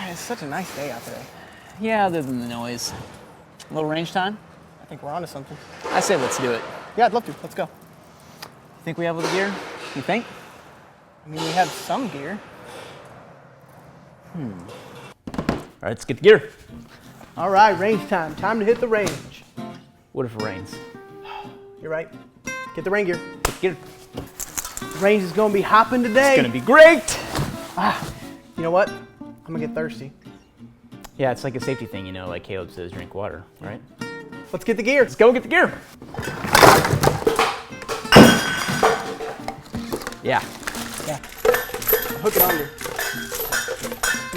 It's such a nice day out today. Yeah, other than the noise. A little range time? I think we're onto something. I say let's do it. Yeah, I'd love to. Let's go. Think we have all the gear? You think? I mean, we have some gear. All right, let's get the gear. All right, range time. Time to hit the range. What if it rains? You're right. Get the rain gear. Gear. The range is going to be hopping today. It's gonna be great. You know what? I'm going to get thirsty. Yeah, it's like a safety thing, you know, like Caleb says, drink water, right? Let's get the gear. Let's go get the gear. Yeah. Yeah. Hook it under.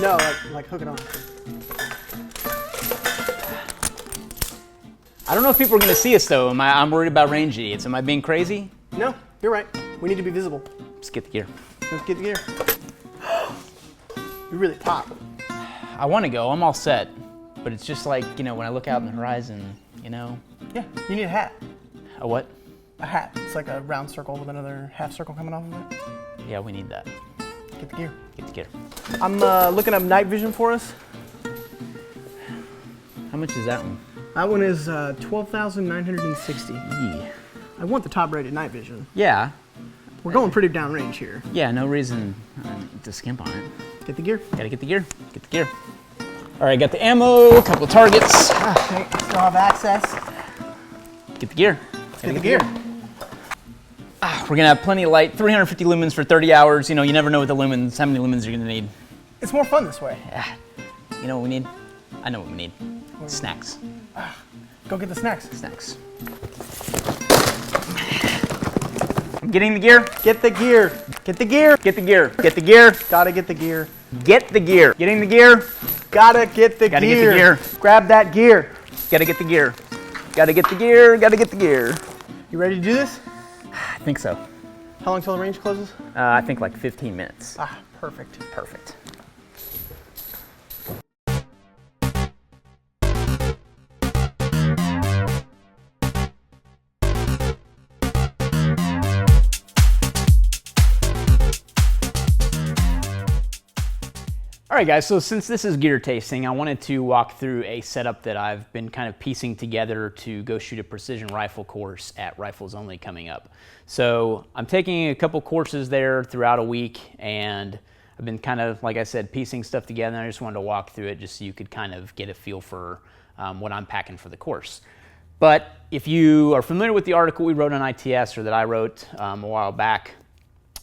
No, like hook it on. I don't know if people are gonna see us though. I'm worried about range idiots. Am I being crazy? No, you're right. We need to be visible. Let's get the gear. Let's get the gear. You're really top. I want to go. I'm all set. But it's just like, you know, when I look out in the horizon, you know. Yeah, you need a hat. A what? A hat. It's like a round circle with another half circle coming off of it. Yeah, we need that. Get the gear. Get the gear. I'm looking up night vision for us. How much is that one? That one is 12,960. Yeah. I want the top rated night vision. Yeah. We're going pretty downrange here. Yeah, no reason to skimp on it. Get the gear. Gotta get the gear. Get the gear. All right, got the ammo, a couple of targets. Okay, still have access. Get the gear. Get the gear. We're gonna have plenty of light, 350 lumens for 30 hours. You know, you never know with the lumens, how many lumens you're gonna need. It's more fun this way. Yeah. You know what we need? I know what we need. Snacks. Go get the snacks. Snacks. I'm getting the gear. Get the gear. Get the gear. Get the gear. Get the gear. Gotta get the gear. Get the gear. Getting the gear. Gotta get the Gotta gear. get the gear. Grab that gear. Gotta get the gear. Gotta get the gear. Gotta get the gear. You ready to do this? I think so. How long till the range closes? I think like 15 minutes. Perfect. Perfect. All right, guys, so since this is gear tasting, I wanted to walk through a setup that I've been kind of piecing together to go shoot a precision rifle course at Rifles Only coming up. So I'm taking a couple courses there throughout a week, and I've been kind of, like I said, piecing stuff together, and I just wanted to walk through it just so you could kind of get a feel for what I'm packing for the course. But if you are familiar with the article we wrote on ITS, or that I wrote a while back,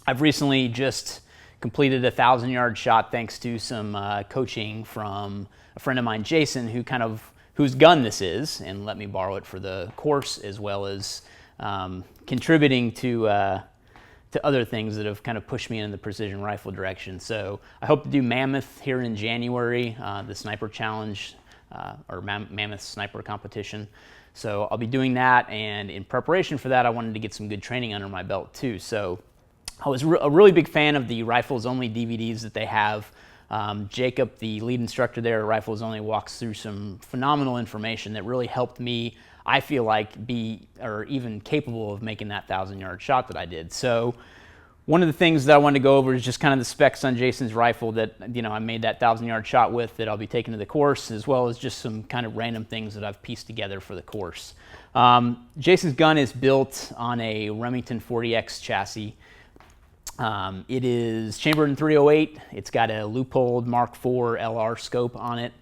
I've recently just completed a 1,000-yard shot thanks to some coaching from a friend of mine, Jason, whose gun this is, and let me borrow it for the course, as well as contributing to other things that have kind of pushed me in the precision rifle direction. So I hope to do Mammoth here in January, the sniper challenge, or Mammoth sniper competition. So I'll be doing that, and in preparation for that, I wanted to get some good training under my belt too. So I was a really big fan of the Rifles Only DVDs that they have. Jacob, the lead instructor there at Rifles Only, walks through some phenomenal information that really helped me, I feel like, be or even capable of making that 1,000-yard shot that I did. So one of the things that I wanted to go over is just kind of the specs on Jason's rifle that, you know, I made that 1,000-yard shot with, that I'll be taking to the course, as well as just some kind of random things that I've pieced together for the course. Jason's gun is built on a Remington 40X chassis. It is chambered in .308. It's got a loopholed Mark IV LR scope on it.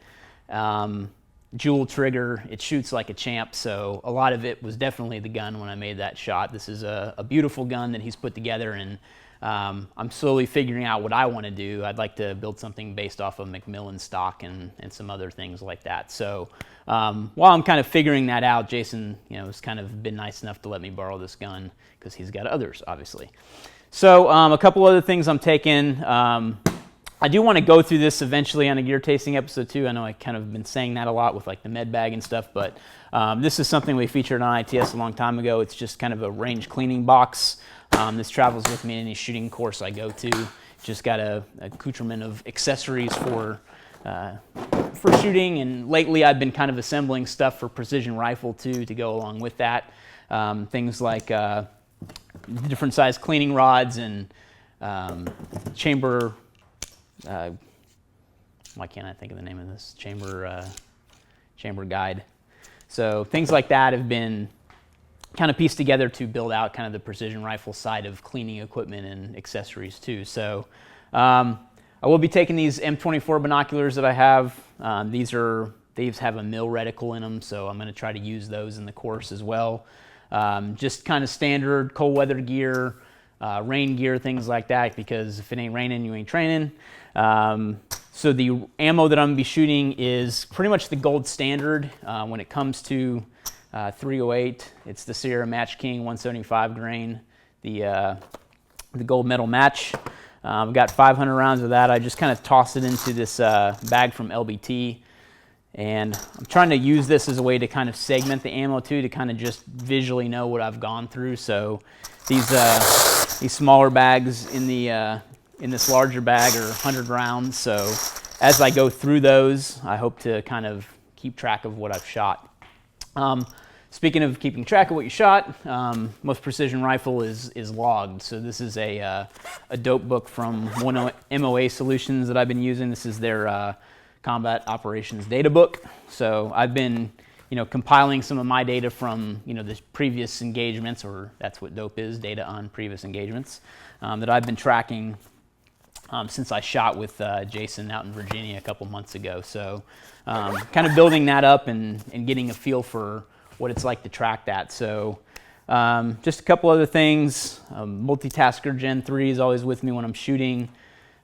Jewel trigger. It shoots like a champ, so a lot of it was definitely the gun when I made that shot. This is a beautiful gun that he's put together, and I'm slowly figuring out what I want to do. I'd like to build something based off of Macmillan stock and some other things like that. So while I'm kind of figuring that out, Jason, you know, has kind of been nice enough to let me borrow this gun because he's got others, obviously. So a couple other things I'm taking. I do want to go through this eventually on a gear tasting episode too. I know I kind of been saying that a lot with like the med bag and stuff, but this is something we featured on ITS a long time ago. It's just kind of a range cleaning box. This travels with me in any shooting course I go to. Just got a accoutrement of accessories for shooting, and lately I've been kind of assembling stuff for precision rifle too to go along with that. Things like different size cleaning rods and chamber why can't I think of the name of this? Chamber guide. So things like that have been kind of pieced together to build out kind of the precision rifle side of cleaning equipment and accessories too. So I will be taking these M24 binoculars that I have. These have a mill reticle in them, so I'm going to try to use those in the course as well. Just kind of standard cold weather gear, rain gear, things like that, because if it ain't raining, you ain't training. So the ammo that I'm going to be shooting is pretty much the gold standard when it comes to 308. It's the Sierra Match King 175 grain, the gold metal match. I've got 500 rounds of that. I just kind of tossed it into this bag from LBT, and I'm trying to use this as a way to kind of segment the ammo too, to kind of just visually know what I've gone through. So these smaller bags in this larger bag are 100 rounds. So as I go through those, I hope to kind of keep track of what I've shot. Speaking of keeping track of what you shot, most precision rifle is logged. So this is a dope book from MOA Solutions that I've been using. This is their combat operations data book. So I've been, compiling some of my data from, the previous engagements, or that's what dope is, data on previous engagements, that I've been tracking since I shot with Jason out in Virginia a couple months ago. So kind of building that up and getting a feel for what it's like to track that. So just a couple other things. Multitasker Gen 3 is always with me when I'm shooting.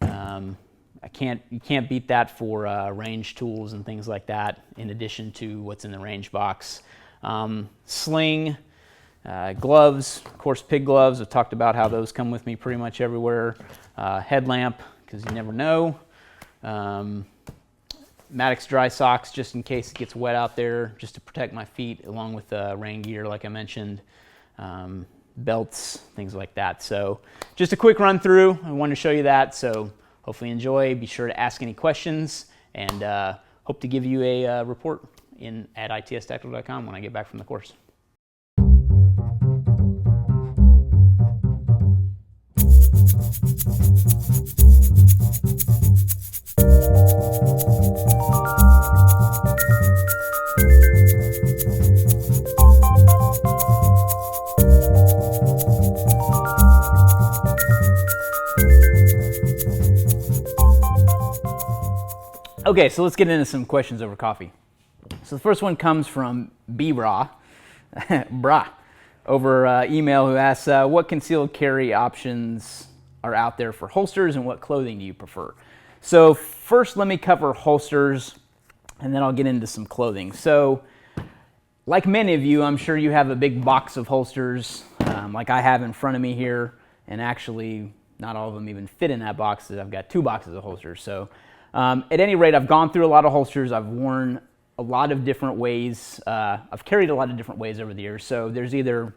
You can't beat that for range tools and things like that, in addition to what's in the range box. Sling, gloves, of course pig gloves. I've talked about how those come with me pretty much everywhere. Headlamp, because you never know. Maddox dry socks, just in case it gets wet out there, just to protect my feet, along with rain gear, like I mentioned, belts, things like that. So just a quick run through. I wanted to show you that, so hopefully you enjoy. Be sure to ask any questions, and hope to give you a report at itstactical.com when I get back from the course. Okay, so let's get into some questions over coffee. So the first one comes from B-Bra, over email, who asks, what concealed carry options are out there for holsters, and what clothing do you prefer? So first, let me cover holsters, and then I'll get into some clothing. So like many of you, I'm sure you have a big box of holsters, like I have in front of me here, and actually not all of them even fit in that box. I've got 2 boxes of holsters. So at any rate, I've gone through a lot of holsters. I've worn a lot of different ways. I've carried a lot of different ways over the years. So there's either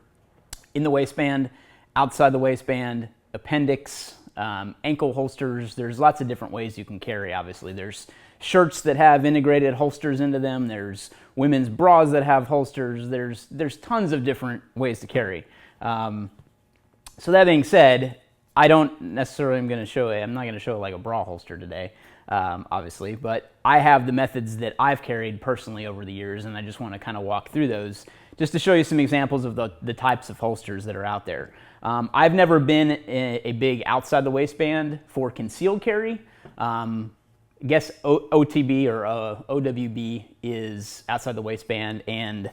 in the waistband, outside the waistband, appendix, ankle holsters. There's lots of different ways you can carry, obviously. There's shirts that have integrated holsters into them. There's women's bras that have holsters. There's tons of different ways to carry. So that being said, I don't necessarily I'm not going to show like a bra holster today. Obviously, but I have the methods that I've carried personally over the years, and I just want to kind of walk through those just to show you some examples of the types of holsters that are out there. I've never been a big outside the waistband for concealed carry. I guess OTB or OWB is outside the waistband, and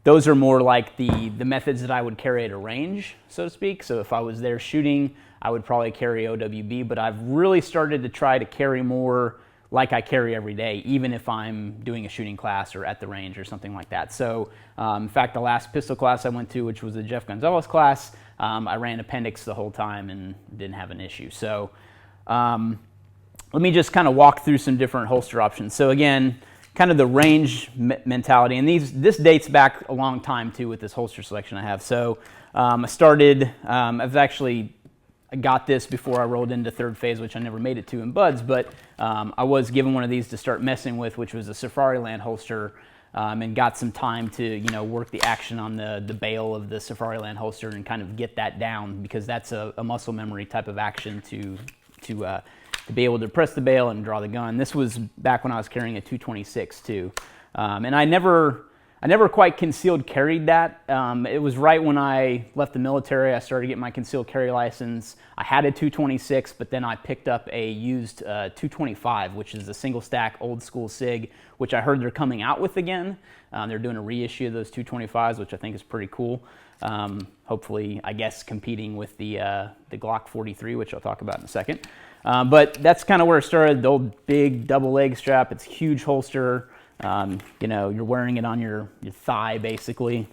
those are more like the methods that I would carry at a range, so to speak. So if I was there shooting, I would probably carry OWB, but I've really started to try to carry more like I carry every day, even if I'm doing a shooting class or at the range or something like that. So in fact, the last pistol class I went to, which was the Jeff Gonzalez class, I ran appendix the whole time and didn't have an issue. So let me just kind of walk through some different holster options. So again, kind of the range mentality, and this dates back a long time too with this holster selection I have. So I got this before I rolled into third phase, which I never made it to in buds, but I was given one of these to start messing with, which was a Safariland holster, and got some time to work the action on the bail of the Safariland holster and kind of get that down, because that's a muscle memory type of action to to be able to press the bail and draw the gun. This was back when I was carrying a 226 too. And I never quite concealed carried that. It was right when I left the military, I started getting my concealed carry license. I had a 226, but then I picked up a used 225, which is a single stack old school SIG, which I heard they're coming out with again. They're doing a reissue of those 225s, which I think is pretty cool. Hopefully, I guess, competing with the Glock 43, which I'll talk about in a second. But that's kind of where it started, the old big double leg strap. It's a huge holster. You know, you're wearing it on your thigh, basically.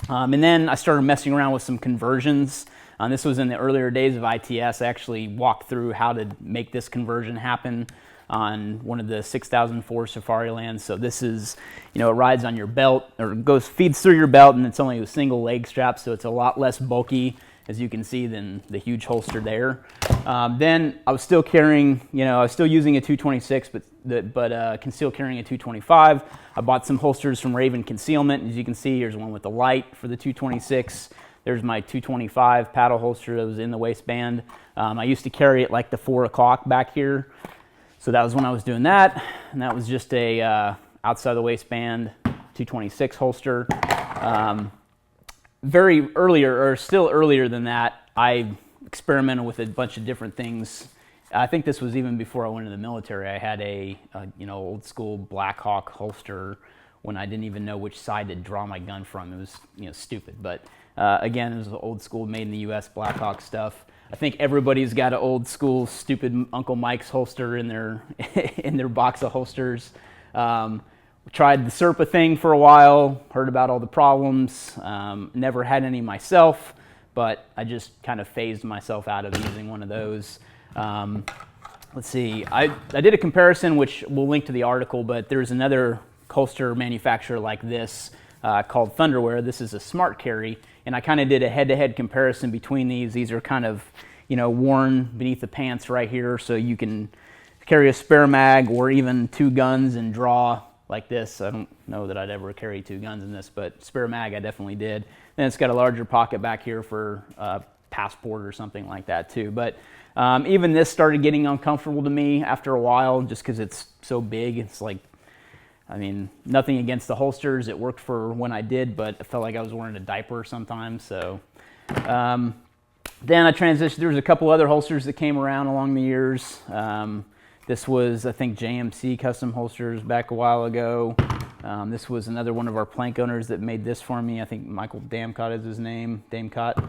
And then I started messing around with some conversions. This was in the earlier days of ITS. I actually walked through how to make this conversion happen on one of the 6004 Safarilands. So this is, you know, it rides on your belt, or feeds through your belt, and it's only a single leg strap, so it's a lot less bulky, as you can see, than the huge holster there. Then I was still carrying, you know, I was still using a 226, but concealed carrying a 225. I bought some holsters from Raven Concealment. As you can see, here's one with the light for the 226. There's my 225 paddle holster that was in the waistband. I used to carry it like the 4 o'clock back here. So that was when I was doing that. And that was just a outside the waistband 226 holster. Very earlier, or still earlier than that, I experimented with a bunch of different things. I think this was even before I went into the military. I had a you know, old school Black Hawk holster when I didn't even know which side to draw my gun from. It was, you know, stupid. But again, it was old school, made in the U.S. Black Hawk stuff. I think everybody's got an old school, stupid Uncle Mike's holster in their in their box of holsters. Tried the Serpa thing for a while, heard about all the problems, never had any myself, but I just kind of phased myself out of using one of those. Let's see, I did a comparison, which we'll link to the article, but there's another holster manufacturer like this called Thunderwear. This is a smart carry, and I kind of did a head-to-head comparison between these. These are kind of, you know, worn beneath the pants right here, so you can carry a spare mag or even 2 guns and draw like this. I don't know that I'd ever carry 2 guns in this, but spare mag I definitely did. Then it's got a larger pocket back here for a passport or something like that too. But even this started getting uncomfortable to me after a while, just because it's so big. It's like, I mean, nothing against the holsters. It worked for when I did, but I felt like I was wearing a diaper sometimes. So then I transitioned. There was a couple other holsters that came around along the years. This was, I think, JMC Custom Holsters back a while ago. This was another one of our plank owners that made this for me. I think Michael Damcott is his name, Damcott.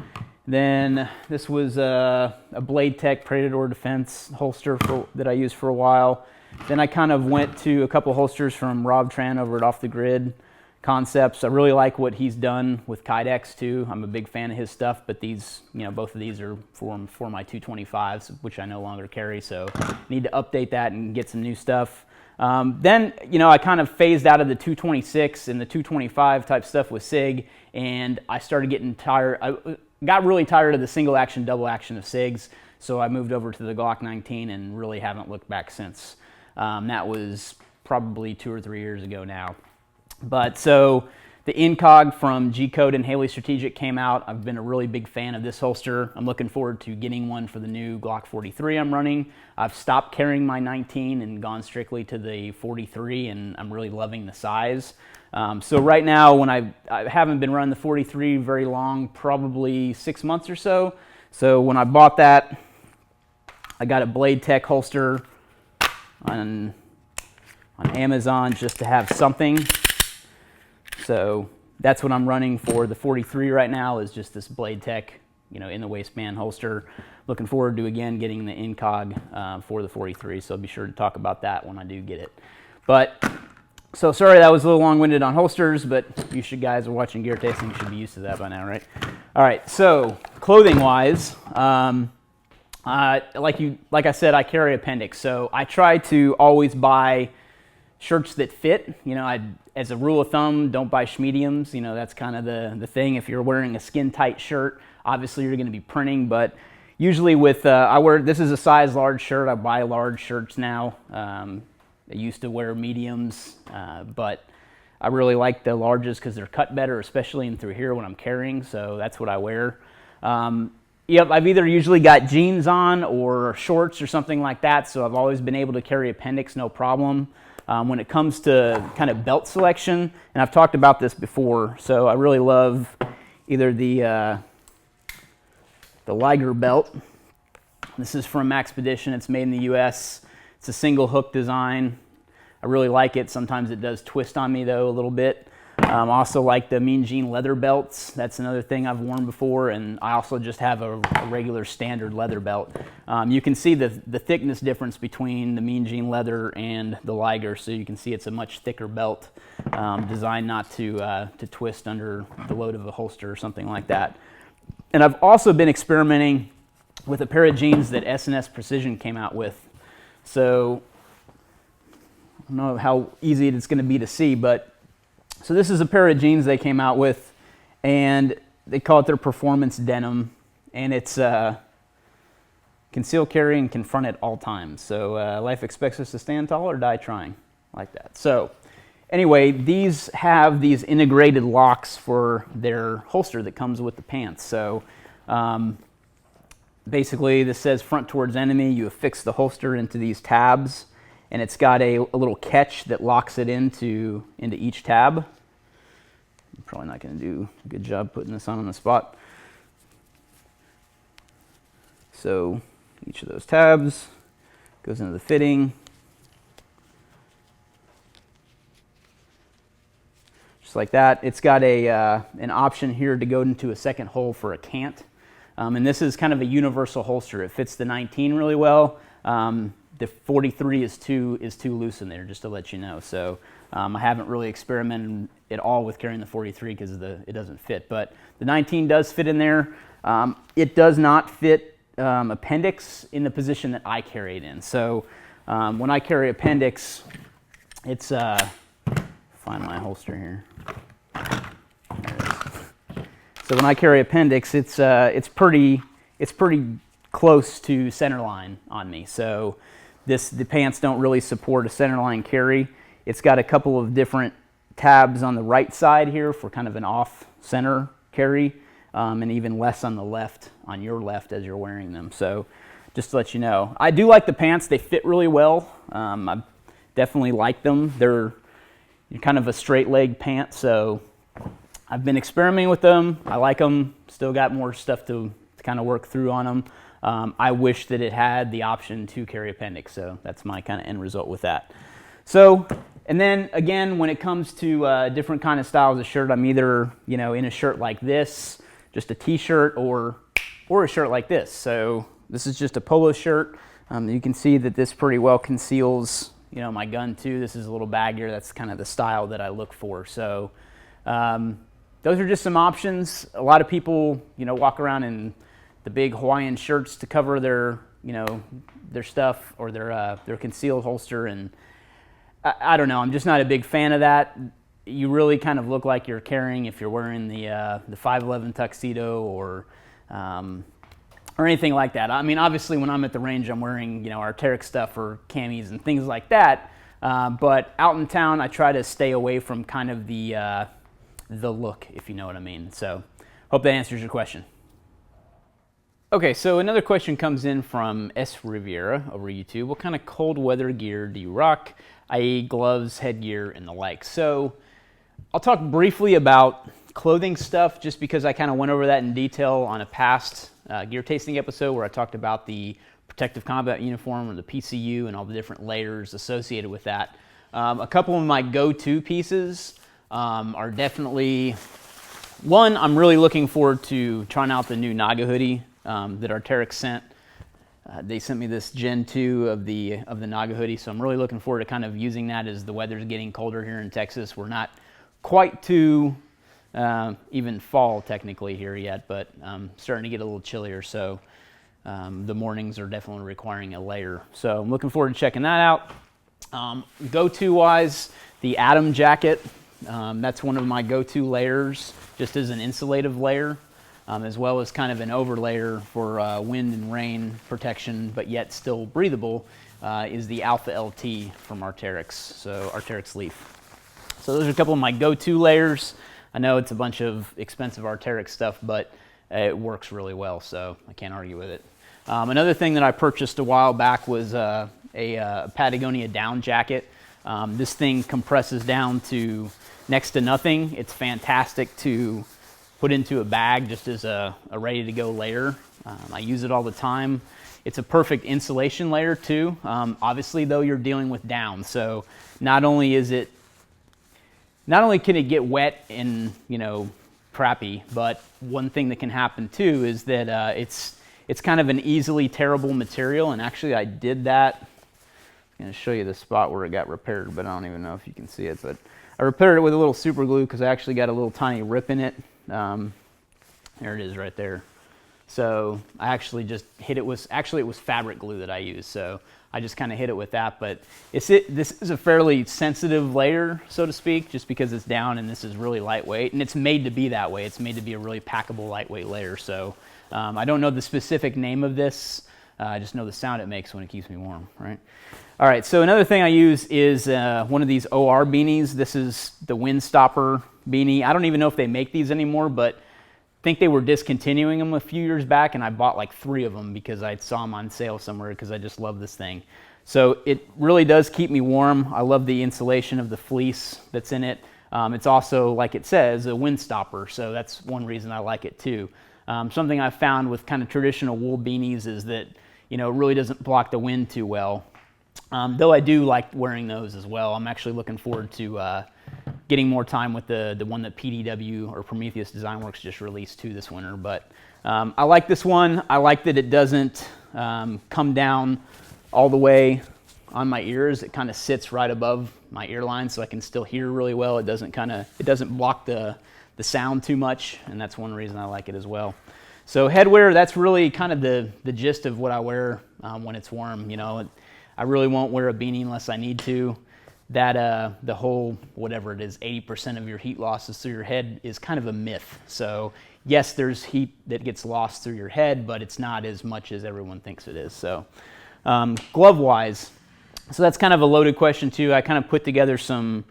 Then this was a Blade Tech Predator Defense holster that I used for a while. Then I kind of went to a couple holsters from Rob Tran over at Off the Grid Concepts. I really like what he's done with Kydex too. I'm a big fan of his stuff, but these, you know, both of these are for my 225s, which I no longer carry, so need to update that and get some new stuff. Then, you know, I kind of phased out of the 226 and the 225 type stuff with SIG, and I started getting tired. I got really tired of the single action, double action of SIGs, so I moved over to the Glock 19 and really haven't looked back since. That was probably 2 or 3 years ago now. But so the Incog from G-Code and Haley Strategic came out. I've been a really big fan of this holster. I'm looking forward to getting one for the new Glock 43 I'm running. I've stopped carrying my 19 and gone strictly to the 43, and I'm really loving the size. So right now, when I haven't been running the 43 very long, probably 6 months or so. So when I bought that, I got a Blade Tech holster on Amazon just to have something. So that's what I'm running for the 43 right now, is just this Blade Tech, you know, in the waistband holster. Looking forward to, again, getting the Incog for the 43, so I'll be sure to talk about that when I do get it. But, so sorry that was a little long-winded on holsters, but you guys are watching Gear Tasting, should be used to that by now, right? All right, so clothing-wise, like I said, I carry appendix, so I try to always buy shirts that fit. You know, as a rule of thumb, don't buy schmediums. You know, that's kind of the thing. If you're wearing a skin-tight shirt, obviously you're going to be printing, but usually with, this is a size large shirt. I buy large shirts now. I used to wear mediums, but I really like the larges because they're cut better, especially in through here when I'm carrying, so that's what I wear. Yep, I've either usually got jeans on or shorts or something like that, so I've always been able to carry appendix no problem. When it comes to kind of belt selection, and I've talked about this before, so I really love either the Liger belt. This is from Maxpedition. It's made in the US. It's a single hook design. I really like it. Sometimes it does twist on me though a little bit. I also like the Mean Gene leather belts. That's another thing I've worn before, and I also just have a regular standard leather belt. You can see the thickness difference between the Mean Gene leather and the Liger, so you can see it's a much thicker belt, designed not to twist under the load of a holster or something like that. And I've also been experimenting with a pair of jeans that S&S Precision came out with. So I don't know how easy it's going to be to see, but so this is a pair of jeans they came out with, and they call it their performance denim, and it's conceal, carry, and confront at all times. So life expects us to stand tall or die trying, like that. So anyway, these have these integrated locks for their holster that comes with the pants. So basically this says front towards enemy. You affix the holster into these tabs, and it's got a little catch that locks it into each tab. I'm probably not going to do a good job putting this on the spot. So each of those tabs goes into the fitting. Just like that. It's got an option here to go into a second hole for a cant. And this is kind of a universal holster. It fits the 19 really well. The 43 is too loose in there, just to let you know. So I haven't really experimented at all with carrying the 43 because it doesn't fit. But the 19 does fit in there. It does not fit appendix in the position that I carry it in. So when I carry appendix, it's find my holster here. There it is. So when I carry appendix, it's pretty close to center line on me. So the pants don't really support a center line carry. It's got a couple of different tabs on the right side here for kind of an off center carry, and even less on the left, on your left as you're wearing them. So just to let you know, I do like the pants. They fit really well. I definitely like them. They're kind of a straight leg pant, so I've been experimenting with them. I like them. Still got more stuff to kind of work through on them. I wish that it had the option to carry appendix, so that's my kind of end result with that. So, and then again, when it comes to different kind of styles of shirt, I'm either in a shirt like this, just a t-shirt, or a shirt like this. So this is just a polo shirt. You can see that this pretty well conceals my gun too. This is a little baggier. That's kind of the style that I look for. So those are just some options. A lot of people walk around in the big Hawaiian shirts to cover their their stuff, or their concealed holster, and I don't know. I'm just not a big fan of that. You really kind of look like you're carrying if you're wearing the 511 tuxedo or anything like that. I mean, obviously, when I'm at the range, I'm wearing Arc'teryx stuff or camis and things like that. But out in town, I try to stay away from kind of the look, if you know what I mean. So, hope that answers your question. Okay, so another question comes in from S. Riviera over YouTube. What kind of cold weather gear do you rock, i.e. gloves, headgear, and the like? So I'll talk briefly about clothing stuff just because I kind of went over that in detail on a past gear tasting episode where I talked about the protective combat uniform, or the PCU, and all the different layers associated with that. A couple of my go-to pieces are definitely, one, I'm really looking forward to trying out the new Naga hoodie that Arc'teryx sent. They sent me this Gen 2 of the Naga hoodie, so I'm really looking forward to kind of using that as the weather's getting colder here in Texas. We're not quite to even fall technically here yet, but starting to get a little chillier, so the mornings are definitely requiring a layer. So I'm looking forward to checking that out. Go-to wise, the Atom jacket. That's one of my go-to layers, just as an insulative layer. As well as kind of an overlayer for wind and rain protection, but yet still breathable, is the Alpha LT from Arc'teryx, so Arc'teryx Leaf. So those are a couple of my go-to layers. I know it's a bunch of expensive Arc'teryx stuff, but it works really well, so I can't argue with it. Another thing that I purchased a while back was a Patagonia down jacket. This thing compresses down to next to nothing. It's fantastic to put into a bag just as a ready-to-go layer. I use it all the time. It's a perfect insulation layer too. Obviously, though, you're dealing with down, so not only can it get wet and crappy, but one thing that can happen too is that it's kind of an easily tearable material. And actually, I did that. I'm going to show you the spot where it got repaired, but I don't even know if you can see it. But I repaired it with a little super glue because I actually got a little tiny rip in it. There it is right there. So I actually just hit it with, actually it was fabric glue that I used. So I just kind of hit it with that, but this is a fairly sensitive layer, so to speak, just because it's down and this is really lightweight, and it's made to be that way. It's made to be a really packable, lightweight layer. So I don't know the specific name of this. I just know the sound it makes when it keeps me warm, right? All right, so another thing I use is one of these OR beanies. This is the Windstopper beanie. I don't even know if they make these anymore, but I think they were discontinuing them a few years back, and I bought like 3 of them because I saw them on sale somewhere because I just love this thing. So it really does keep me warm. I love the insulation of the fleece that's in it. It's also, like it says, a wind stopper, so that's one reason I like it too. Something I've found with kind of traditional wool beanies is that it really doesn't block the wind too well. Though I do like wearing those as well. I'm actually looking forward to getting more time with the one that PDW or Prometheus Design Works just released too this winter. But I like this one. I like that it doesn't come down all the way on my ears. It kind of sits right above my ear line, so I can still hear really well. It doesn't block the sound too much, and that's one reason I like it as well. So headwear, that's really kind of the gist of what I wear when it's warm. I really won't wear a beanie unless I need to. That the whole, whatever it is, 80% of your heat losses through your head is kind of a myth. So yes, there's heat that gets lost through your head, but it's not as much as everyone thinks it is. So glove-wise, so that's kind of a loaded question too. I kind of put together some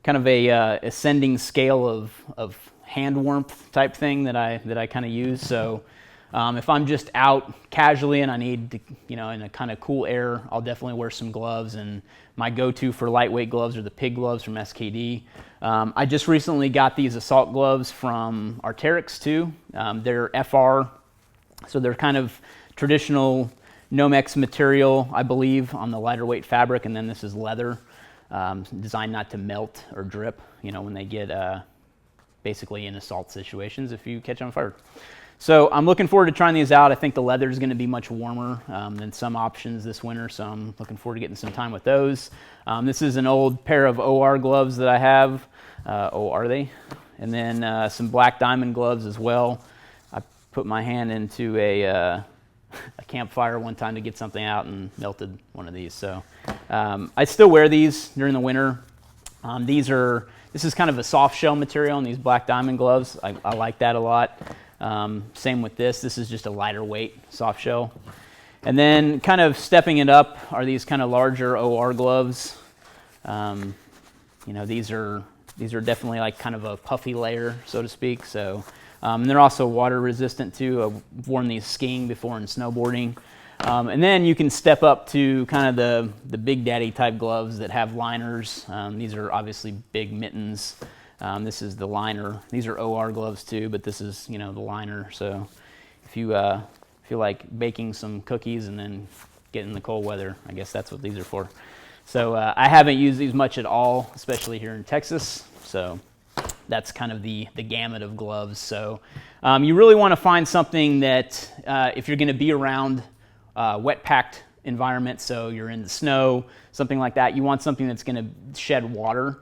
kind of a ascending scale of hand warmth type thing that I kind of use. So if I'm just out casually and I need to, in a kind of cool air, I'll definitely wear some gloves. And my go-to for lightweight gloves are the pig gloves from SKD. I just recently got these assault gloves from Arc'teryx too. They're FR, so they're kind of traditional Nomex material, I believe, on the lighter weight fabric, and then this is leather, designed not to melt or drip, when they get basically in assault situations if you catch on fire. So I'm looking forward to trying these out. I think the leather is going to be much warmer than some options this winter, so I'm looking forward to getting some time with those. This is an old pair of OR gloves that I have. Are they? And then some black diamond gloves as well. I put my hand into a campfire one time to get something out and melted one of these. So I still wear these during the winter. This is kind of a soft shell material in these black diamond gloves. I like that a lot. Same with this. This is just a lighter weight soft shell. And then kind of stepping it up are these kind of larger OR gloves. These are definitely like kind of a puffy layer, so to speak. So and they're also water resistant too. I've worn these skiing before and snowboarding. And then you can step up to kind of the big daddy type gloves that have liners. These are obviously big mittens. This is the liner. These are OR gloves too, but this is, the liner. So if you feel like baking some cookies and then get in the cold weather, I guess that's what these are for. So I haven't used these much at all, especially here in Texas. So that's kind of the gamut of gloves. So you really want to find something that if you're going to be around wet packed environment, so you're in the snow, something like that, you want something that's going to shed water.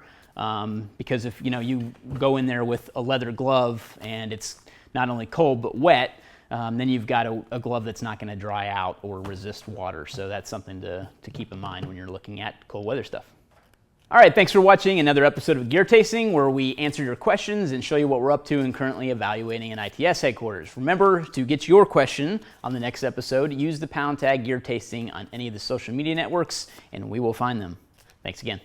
Because if you go in there with a leather glove and it's not only cold but wet, then you've got a glove that's not going to dry out or resist water. So that's something to keep in mind when you're looking at cold weather stuff. All right, thanks for watching another episode of Gear Tasting, where we answer your questions and show you what we're up to and currently evaluating in ITS headquarters. Remember, to get your question on the next episode, use the # Gear Tasting on any of the social media networks, and we will find them. Thanks again.